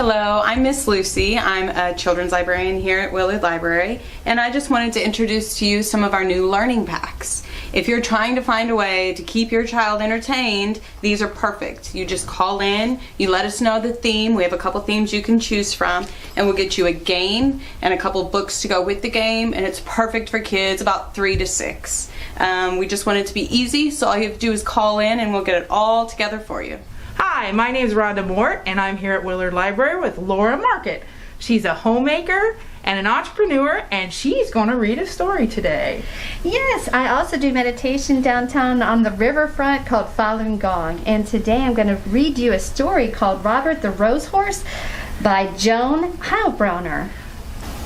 Hello, I'm Miss Lucy. I'm a children's librarian here at Willard Library, and I just wanted to introduce to you some of our new learning packs. If you're trying to find a way to keep your child entertained, these are perfect. You just call in, you let us know the theme. We have a couple themes you can choose from, and we'll get you a game and a couple books to go with the game, and it's perfect for kids about 3 to 6. We just want it to be easy, so all you have to do is call in and we'll get it all together for you. Hi, my name is Rhonda Mort, and I'm here at Willard Library with Laura Market. She's a homemaker and an entrepreneur, and she's going to read a story today. Yes, I also do meditation downtown on the riverfront called Falun Gong, and today I'm going to read you a story called Robert the Rose Horse by Joan Heilbroner.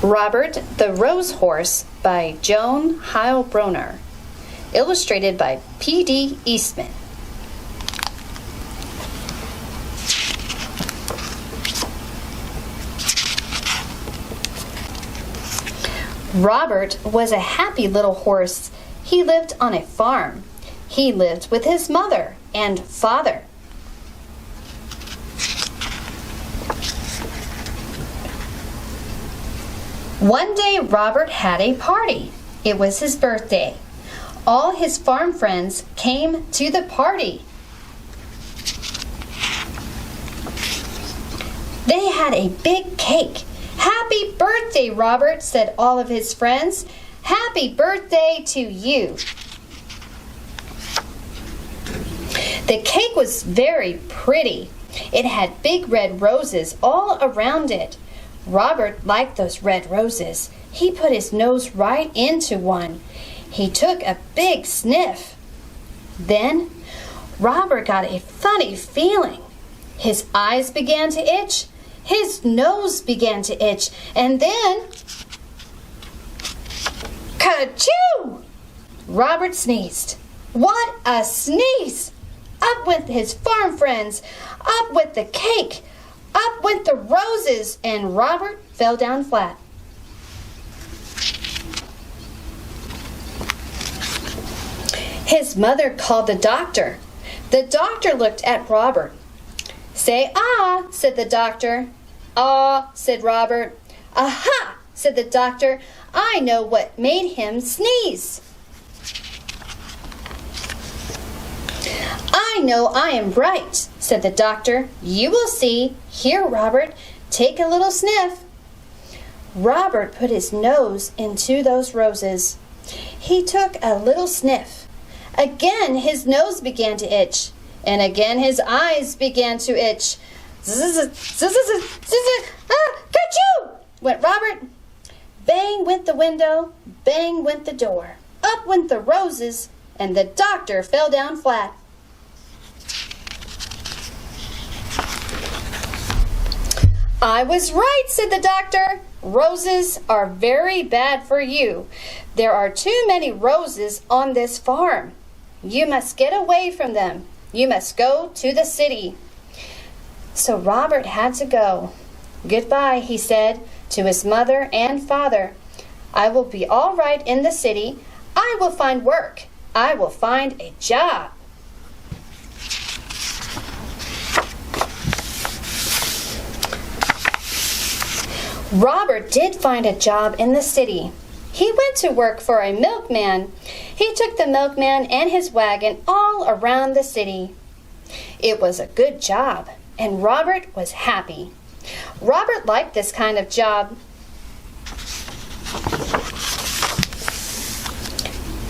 Robert the Rose Horse by Joan Heilbroner. Illustrated by P.D. Eastman. Robert was a happy little horse. He lived on a farm. He lived with his mother and father. One day Robert had a party. It was his birthday. All his farm friends came to the party. They had a big cake. "Happy birthday, Robert," said all of his friends. "Happy birthday to you." The cake was very pretty. It had big red roses all around it. Robert liked those red roses. He put his nose right into one. He took a big sniff. Then Robert got a funny feeling. His eyes began to itch. His nose began to itch, and then, ka-choo! Robert sneezed. What a sneeze! Up went his farm friends, up went the cake, up went the roses, and Robert fell down flat. His mother called the doctor. The doctor looked at Robert. "Say ah," said the doctor. "Ah," said Robert. "Aha," said the doctor. "I know what made him sneeze." "I know I am right," said the doctor. "You will see. Here, Robert, take a little sniff." Robert put his nose into those roses. He took a little sniff. Again his nose began to itch. And again his eyes began to itch. Zzz, zzz, zzz, zzz, ka-choo! Went Robert. Bang went the window, bang went the door. Up went the roses, and the doctor fell down flat. "I was right," said the doctor. "Roses are very bad for you. There are too many roses on this farm. You must get away from them. You must go to the city." So Robert had to go. "Goodbye," he said to his mother and father. "I will be all right in the city. I will find work. I will find a job." Robert did find a job in the city. He went to work for a milkman. He took the milkman and his wagon all around the city. It was a good job, and Robert was happy. Robert liked this kind of job.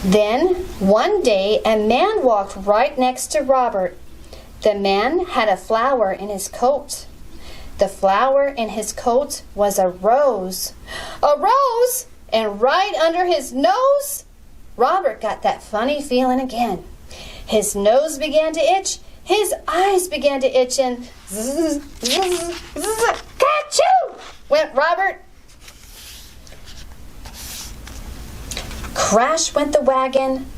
Then, one day, a man walked right next to Robert. The man had a flower in his coat. The flower in his coat was a rose. A rose! And right under his nose, Robert got that funny feeling again. His nose began to itch, his eyes began to itch, and zzz, zzz, zzz, ka-choo! Went Robert. Crash went the wagon,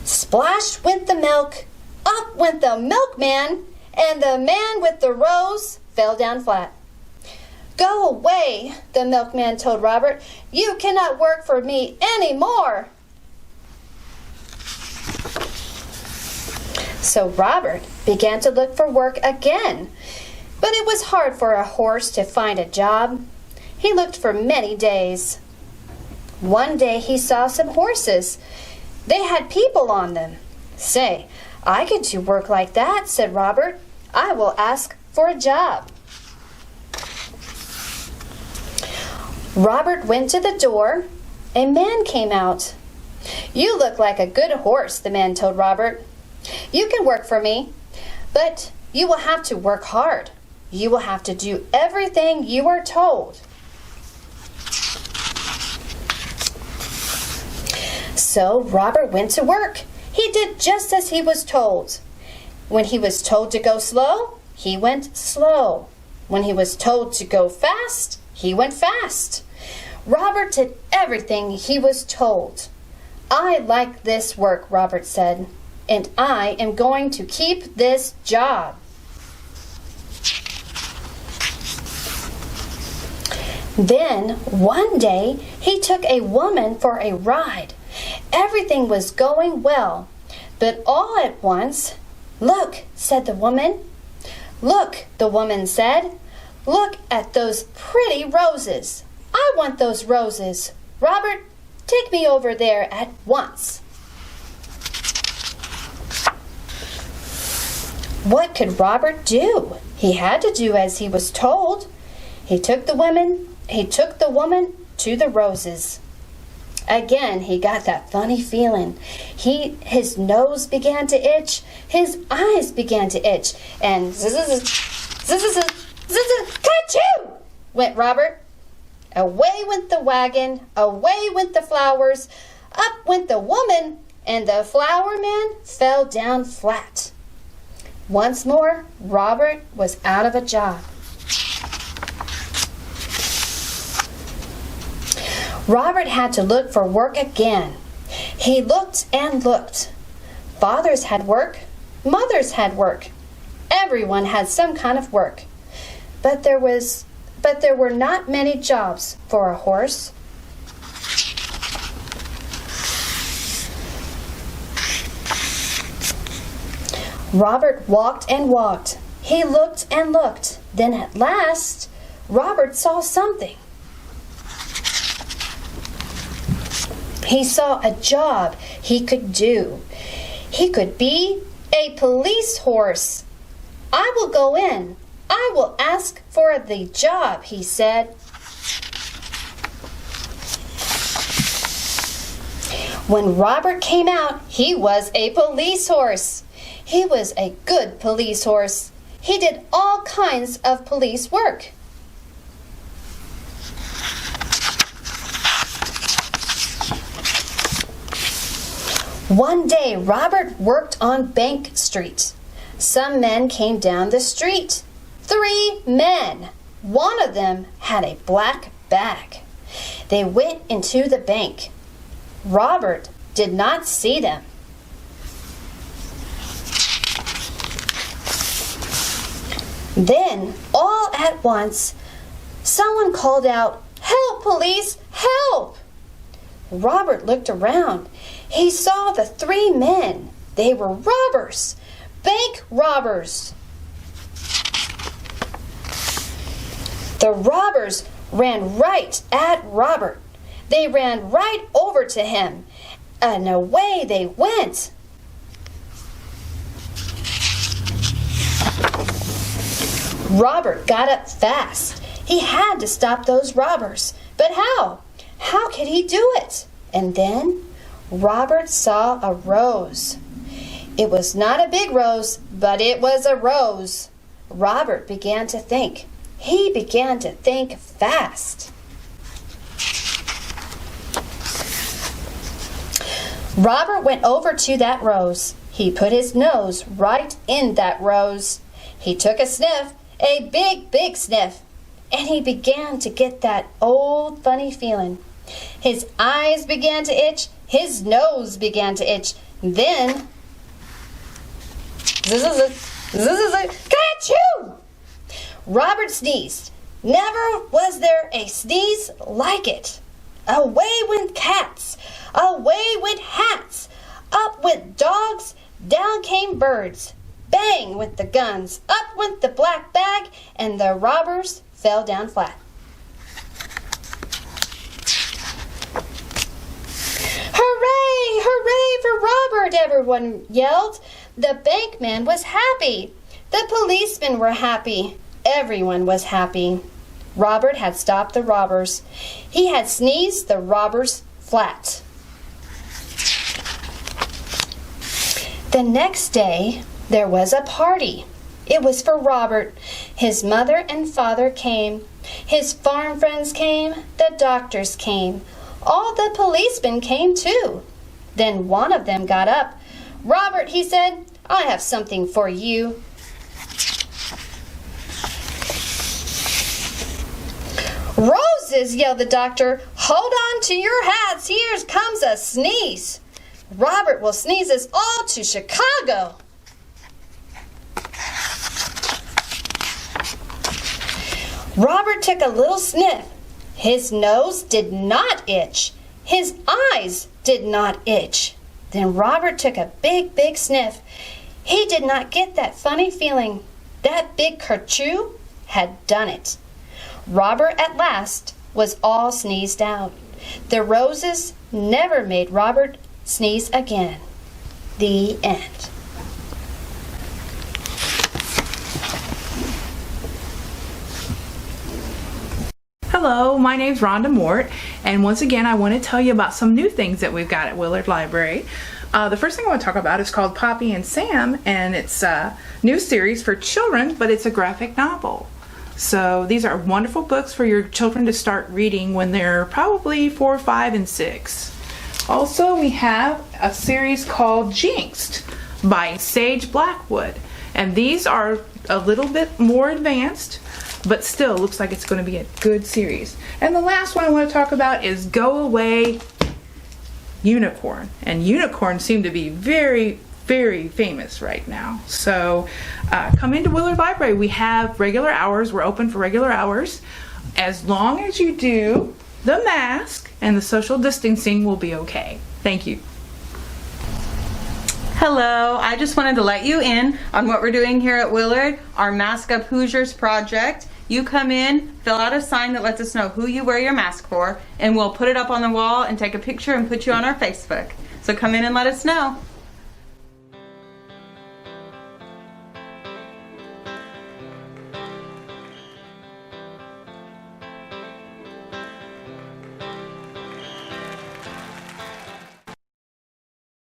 splash went the milk, up went the milkman, and the man with the rose fell down flat. "Go away," the milkman told Robert. "You cannot work for me anymore." So Robert began to look for work again. But it was hard for a horse to find a job. He looked for many days. One day he saw some horses. They had people on them. "Say, I could do work like that," said Robert. "I will ask for a job." Robert went to the door. A man came out. "You look like a good horse," the man told Robert. "You can work for me, but you will have to work hard. You will have to do everything you are told." So Robert went to work. He did just as he was told. When he was told to go slow, he went slow. When he was told to go fast, he went fast. Robert did everything he was told. "I like this work," Robert said, "and I am going to keep this job." Then, one day, he took a woman for a ride. Everything was going well, but all at once, "Look," said the woman. "Look," the woman said. "Look at those pretty roses. I want those roses. Robert, take me over there at once." What could Robert do? He had to do as he was told. He took the woman to the roses. Again, he got that funny feeling. His nose began to itch, his eyes began to itch, and ka-choo! Went Robert. Away went the wagon, away went the flowers, up went the woman, and the flower man fell down flat. Once more, Robert was out of a job. Robert had to look for work again. He looked and looked. Fathers had work. Mothers had work. Everyone had some kind of work. But there were not many jobs for a horse. Robert walked and walked. He looked and looked. Then at last, Robert saw something. He saw a job he could do. He could be a police horse. "I will go in. I will ask for the job," he said. When Robert came out, he was a police horse. He was a good police horse. He did all kinds of police work. One day, Robert worked on Bank Street. Some men came down the street. 3 men. One of them had a black bag. They went into the bank. Robert did not see them. Then, all at once, someone called out, "Help, police, help!" Robert looked around. He saw the 3 men. They were robbers, bank robbers. The robbers ran right at Robert. They ran right over to him, and away they went. Robert got up fast. He had to stop those robbers. But how? How could he do it? And then Robert saw a rose. It was not a big rose, but it was a rose. Robert began to think. He began to think fast. Robert went over to that rose. He put his nose right in that rose. He took a sniff, a big, big sniff, and he began to get that old funny feeling. His eyes began to itch. His nose began to itch. Then, ka-choo! Robert sneezed. Never was there a sneeze like it. Away went cats. Away went hats. Up went dogs. Down came birds. Bang went the guns, up went the black bag, and the robbers fell down flat. Hooray! Hooray for Robert! Everyone yelled. The bankman was happy. The policemen were happy. Everyone was happy. Robert had stopped the robbers. He had sneezed the robbers flat. The next day, there was a party. It was for Robert. His mother and father came. His farm friends came. The doctors came. All the policemen came too. Then one of them got up. "Robert," he said, "I have something for you." "Roses," yelled the doctor. "Hold on to your hats. Here comes a sneeze. Robert will sneeze us all to Chicago." Robert took a little sniff. His nose did not itch. His eyes did not itch. Then Robert took a big, big sniff. He did not get that funny feeling. That big kerchoo had done it. Robert at last was all sneezed out. The roses never made Robert sneeze again. The end. Hello, my name's Rhonda Mort, and once again I want to tell you about some new things that we've got at Willard Library. The first thing I want to talk about is called Poppy and Sam, and it's a new series for children, but it's a graphic novel. So these are wonderful books for your children to start reading when they're probably 4, 5, and 6. Also, we have a series called Jinxed by Sage Blackwood, and these are a little bit more advanced, but still looks like it's going to be a good series. And the last one I want to talk about is Go Away Unicorn. And unicorns seem to be very, very famous right now. So come into Willard Library. We have regular hours. We're open for regular hours. As long as you do the mask and the social distancing will be okay. Thank you. Hello, I just wanted to let you in on what we're doing here at Willard, our Mask Up Hoosiers project. You come in, fill out a sign that lets us know who you wear your mask for, and we'll put it up on the wall and take a picture and put you on our Facebook. So come in and let us know.